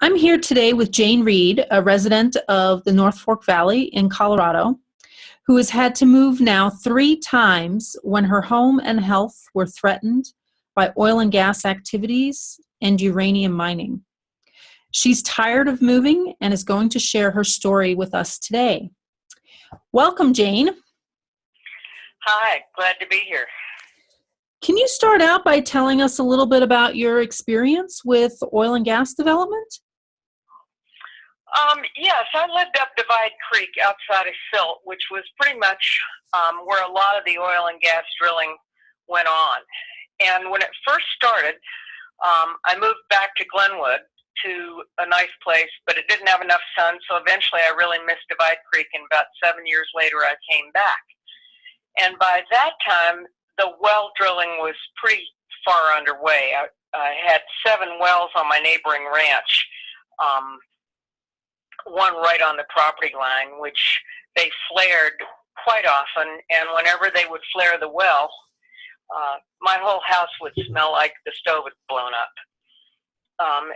I'm here today with Jane Reed, a resident of the North Fork Valley in Colorado, who has had to move now 3 times when her home and health were threatened by oil and gas activities and uranium mining. She's tired of moving and is going to share her story with us today. Welcome, Jane. Hi, glad to be here. Can you start out by telling us a little bit about your experience with oil and gas development? Yes, I lived up Divide Creek outside of Silt, which was pretty much where a lot of the oil and gas drilling went on. And when it first started, I moved back to Glenwood to a nice place, but it didn't have enough sun, so eventually I really missed Divide Creek, and about 7 years later I came back. And by that time, the well drilling was pretty far underway. I had 7 wells on my neighboring ranch, one right on the property line, which they flared quite often, and whenever they would flare the well, my whole house would smell like the stove had blown up.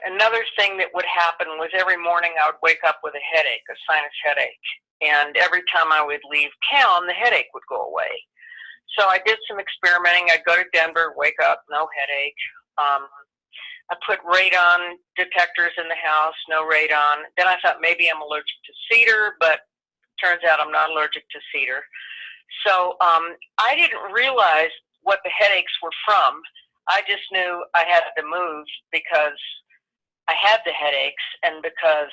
Another thing that would happen was every morning I would wake up with a headache, a sinus headache, and every time I would leave town, the headache would go away. So I did some experimenting. I'd go to Denver, wake up, no headache. I put radon detectors in the house, no radon. Then I thought maybe I'm allergic to cedar, but turns out I'm not allergic to cedar. So I didn't realize what the headaches were from. I just knew I had to move because I had the headaches and because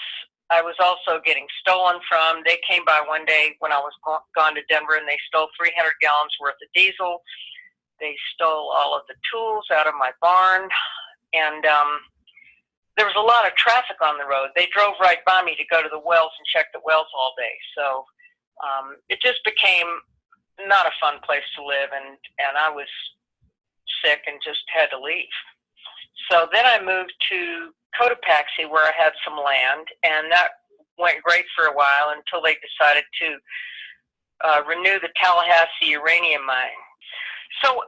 I was also getting stolen from. They came by one day when I was gone to Denver, and they stole 300 gallons worth of diesel. They stole all of the tools out of my barn. And there was a lot of traffic on the road. They drove right by me to go to the wells and check the wells all day. So it just became not a fun place to live, and I was sick and just had to leave. So then I moved to Cotopaxi, where I had some land, and that went great for a while until they decided to renew the Tallahassee uranium mine. So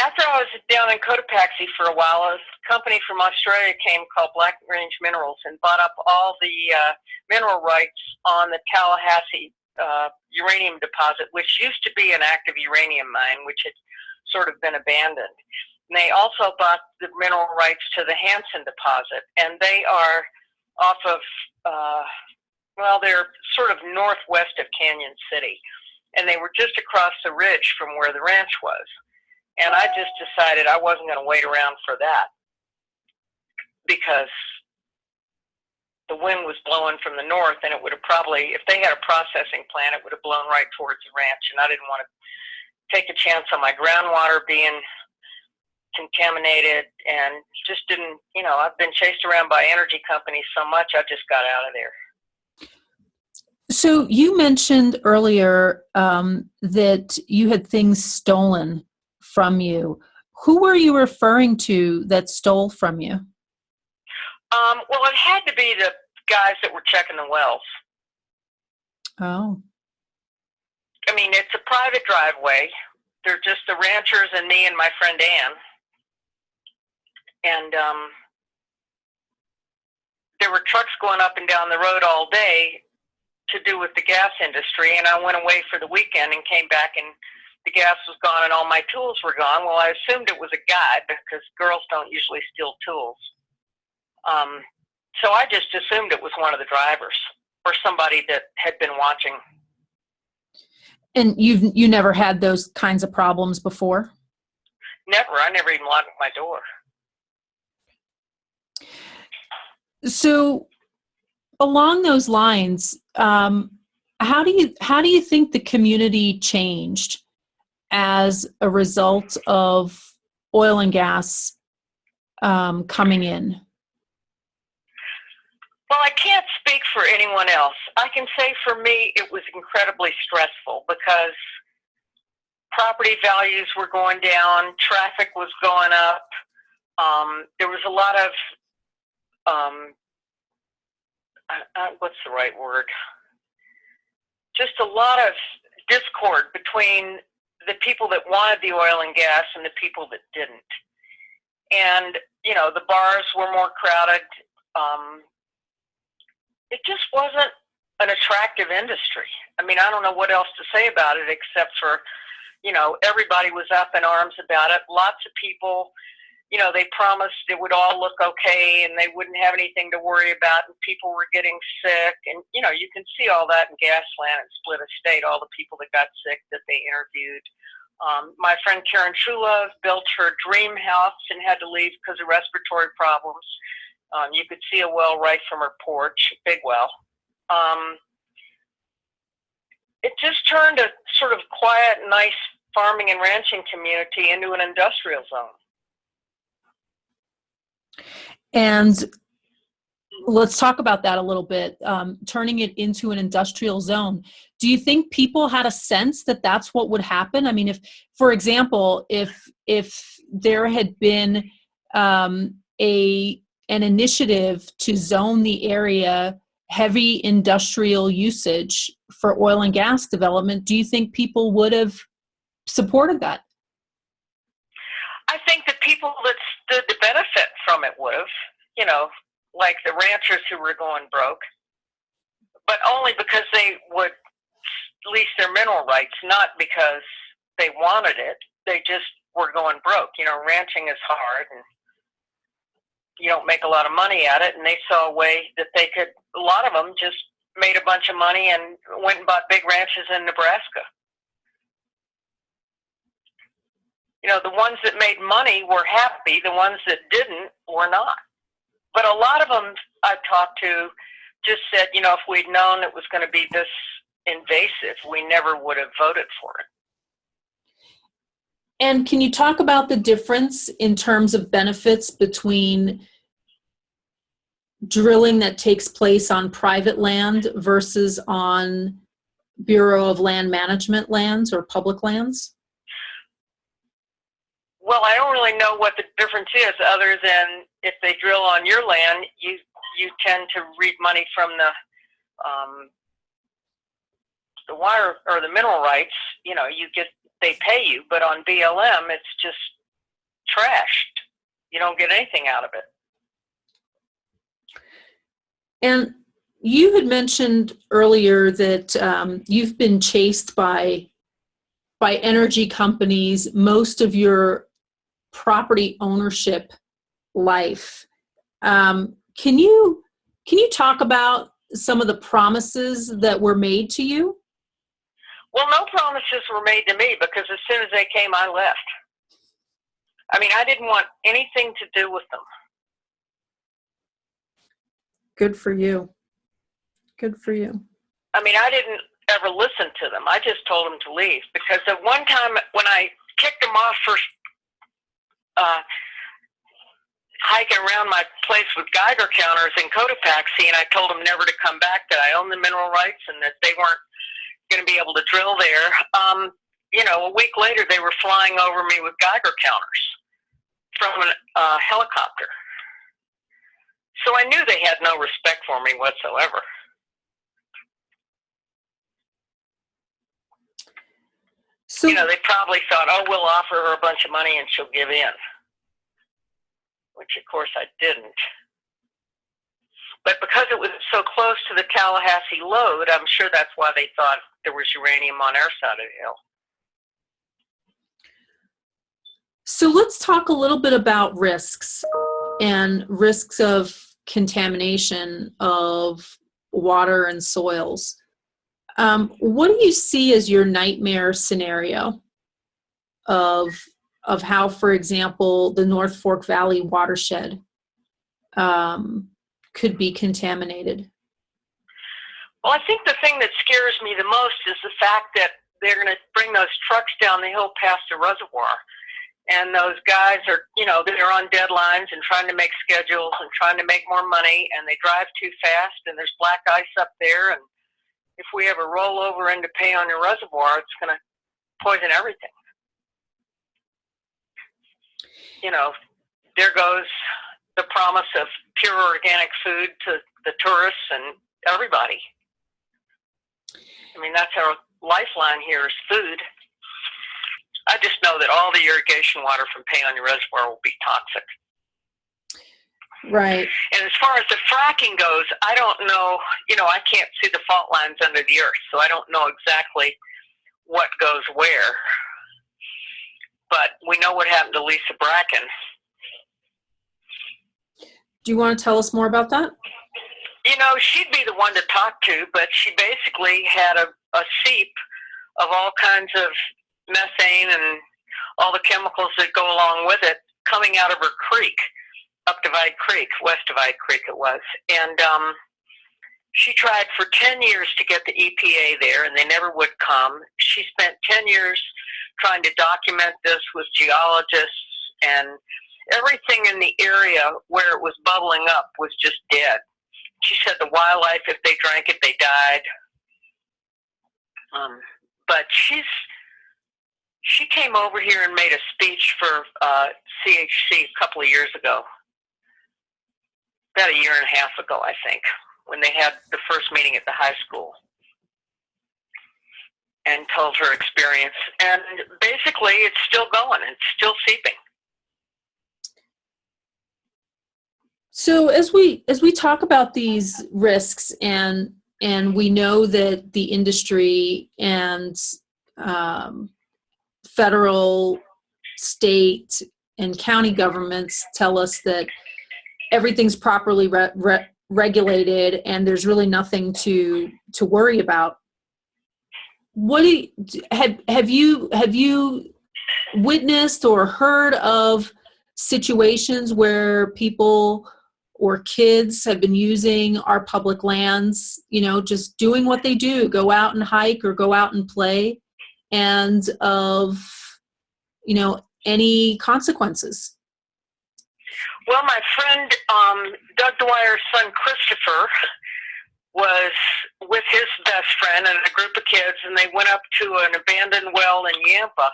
after I was down in Cotopaxi for a while, a company from Australia came called Black Range Minerals and bought up all the mineral rights on the Tallahassee uranium deposit, which used to be an active uranium mine, which had sort of been abandoned. And they also bought the mineral rights to the Hanson deposit, and they are off of, they're sort of northwest of Canyon City, and they were just across the ridge from where the ranch was. And I just decided I wasn't going to wait around for that because the wind was blowing from the north, and it would have probably, if they had a processing plant, it would have blown right towards the ranch, and I didn't want to take a chance on my groundwater being contaminated, and just didn't, I've been chased around by energy companies so much, I just got out of there. So you mentioned earlier that you had things stolen from you. Who were you referring to that stole from you? Well, it had to be the guys that were checking the wells. Oh. I mean, it's a private driveway. They're just the ranchers and me and my friend Ann. And there were trucks going up and down the road all day to do with the gas industry, and I went away for the weekend and came back, and the gas was gone and all my tools were gone. Well, I assumed it was a guy because girls don't usually steal tools. So I just assumed it was one of the drivers or somebody that had been watching. And you never had those kinds of problems before? Never. I never even locked my door. So along those lines, how do you think the community changed as a result of oil and gas coming in? Well, I can't speak for anyone else. I can say for me it was incredibly stressful because property values were going down, traffic was going up. There was a lot of, what's the right word? Just a lot of discord between the people that wanted the oil and gas and the people that didn't. And, the bars were more crowded. just wasn't an attractive industry. I mean, I don't know what else to say about it except for, everybody was up in arms about it. Lots of people, they promised it would all look okay and they wouldn't have anything to worry about, and people were getting sick. And, you can see all that in Gasland and Split Estate, all the people that got sick that they interviewed. My friend Karen Trulove built her dream house and had to leave because of respiratory problems. You could see a well right from her porch, a big well. It just turned a sort of quiet, nice farming and ranching community into an industrial zone. And let's talk about that a little bit, turning it into an industrial zone. Do you think people had a sense that that's what would happen? I mean, if, for example, if there had been an initiative to zone the area heavy industrial usage for oil and gas development, do you think people would have supported that? I think the people that stood to benefit from it would have, like the ranchers who were going broke, but only because they would lease their mineral rights, not because they wanted it. They just were going broke. Ranching is hard and you don't make a lot of money at it, and they saw a way that they could, a lot of them just made a bunch of money and went and bought big ranches in Nebraska. The ones that made money were happy. The ones that didn't were not. But a lot of them I talked to just said, if we'd known it was going to be this invasive, we never would have voted for it. And can you talk about the difference in terms of benefits between drilling that takes place on private land versus on Bureau of Land Management lands or public lands? Well, I don't really know what the difference is, other than if they drill on your land, you tend to reap money from the water or the mineral rights. They pay you, but on BLM, it's just trashed. You don't get anything out of it. And you had mentioned earlier that you've been chased by energy companies most of your property ownership life. Can you talk about some of the promises that were made to you? Well, no promises were made to me, because as soon as they came, I left. I mean, I didn't want anything to do with them. Good for you. Good for you. I mean, I didn't ever listen to them. I just told them to leave, because at one time when I kicked them off for hiking around my place with Geiger counters in Cotopaxi, and I told them never to come back, that I owned the mineral rights and that they weren't going to be able to drill there. A week later, they were flying over me with Geiger counters from a helicopter. So I knew they had no respect for me whatsoever. So, they probably thought, oh, we'll offer her a bunch of money and she'll give in, which of course I didn't. But because it was so close to the Tallahassee lode, I'm sure that's why they thought there was uranium on our side of the hill. So let's talk a little bit about risks and risks of contamination of water and soils. What do you see as your nightmare scenario of how, for example, the North Fork Valley watershed could be contaminated? Well, I think the thing that scares me the most is the fact that they're going to bring those trucks down the hill past the reservoir. And those guys are, they're on deadlines and trying to make schedules and trying to make more money, and they drive too fast, and there's black ice up there. And if we ever roll over into Payonia Reservoir, it's going to poison everything. There goes the promise of pure organic food to the tourists and everybody. I mean, that's our lifeline here is food. I just know that all the irrigation water from Payonia Reservoir will be toxic. Right. And as far as the fracking goes, I don't know, I can't see the fault lines under the earth, so I don't know exactly what goes where. But we know what happened to Lisa Bracken. Do you want to tell us more about that? She'd be the one to talk to, but she basically had a seep of all kinds of methane and all the chemicals that go along with it coming out of her creek, up Divide Creek, West Divide Creek it was. And she tried for 10 years to get the EPA there, and they never would come. She spent 10 years trying to document this with geologists, and everything in the area where it was bubbling up was just dead. She said the wildlife, if they drank it, they died. But she came over here and made a speech for CHC a couple of years ago, about a year and a half ago, I think, when they had the first meeting at the high school, and told her experience. And basically, it's still going. It's still seeping. So as we talk about these risks, and we know that the industry and federal, state, and county governments tell us that everything's properly regulated and there's really nothing to worry about. What have you witnessed or heard of situations where people or kids have been using our public lands, just doing what they do, go out and hike or go out and play, and of, any consequences? Well, my friend Doug Dwyer's son Christopher was with his best friend and a group of kids, and they went up to an abandoned well in Yampa,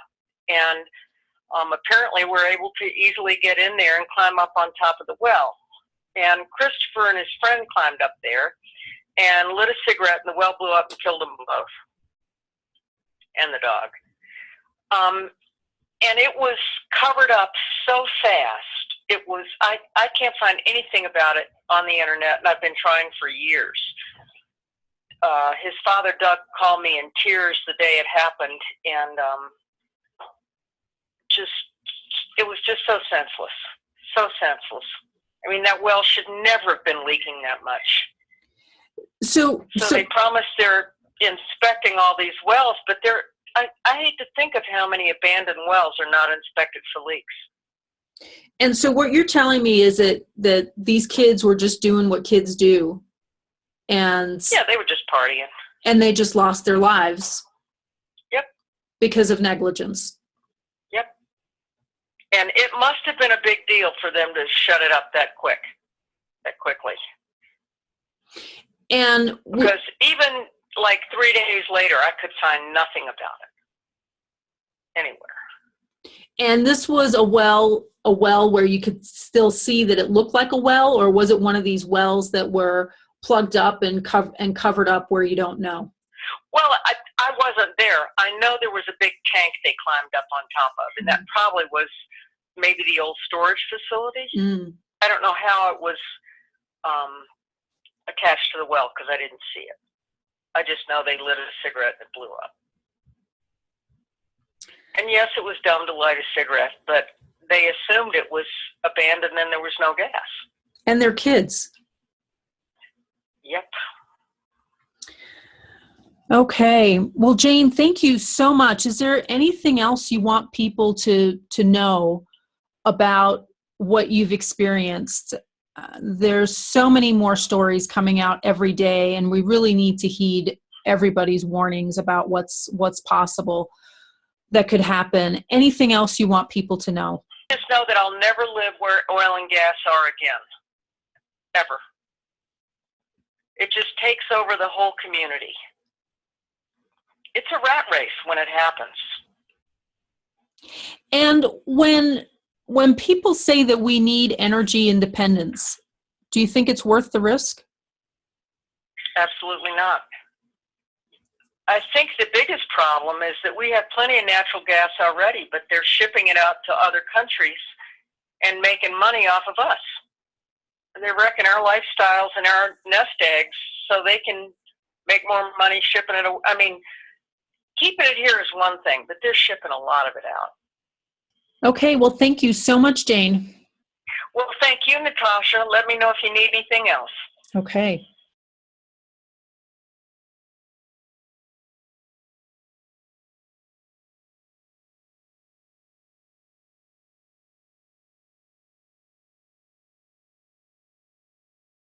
and apparently were able to easily get in there and climb up on top of the well. And Christopher and his friend climbed up there and lit a cigarette, and the well blew up and killed them both, and the dog. And it was covered up so fast. It was, I can't find anything about it on the internet, and I've been trying for years. His father, Doug, called me in tears the day it happened, and it was just so senseless. So senseless. I mean, that well should never have been leaking that much. So they promised they're inspecting all these wells, but I hate to think of how many abandoned wells are not inspected for leaks. And so what you're telling me is that these kids were just doing what kids do. And yeah, they were just partying. And they just lost their lives. Yep. Because of negligence. Yep. And it must have been a big deal for them to shut it up that quickly. And because even like 3 days later, I could find nothing about it anywhere. And this was a well where you could still see that it looked like a well, or was it one of these wells that were plugged up and covered up where you don't know? Well, I wasn't there. I know there was a big tank they climbed up on top of, and that probably was maybe the old storage facility. Mm. I don't know how it was attached to the well because I didn't see it. I just know they lit a cigarette and it blew up. And yes, it was dumb to light a cigarette, but they assumed it was abandoned and there was no gas. And they're kids. Yep. Okay. Well, Jane, thank you so much. Is there anything else you want people to know about what you've experienced? There's so many more stories coming out every day, and we really need to heed everybody's warnings about what's possible that could happen. Anything else you want people to know? Just know that I'll never live where oil and gas are again. Ever. It just takes over the whole community. It's a rat race when it happens. And when people say that we need energy independence, do you think it's worth the risk? Absolutely not. I think the biggest problem is that we have plenty of natural gas already, but they're shipping it out to other countries and making money off of us. they're wrecking our lifestyles and our nest eggs so they can make more money shipping it. I mean, keeping it here is one thing, but they're shipping a lot of it out. Okay, well, thank you so much, Jane. Well, thank you, Natasha. Let me know if you need anything else. Okay.